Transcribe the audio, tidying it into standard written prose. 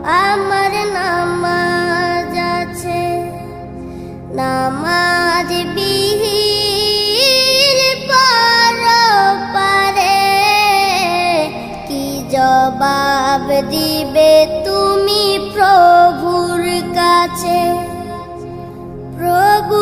আমার নামাজ আছে, নামাজ বিহীন পরপারে কি জবাব দিবে তুমি প্রভুর কাছে? প্রভু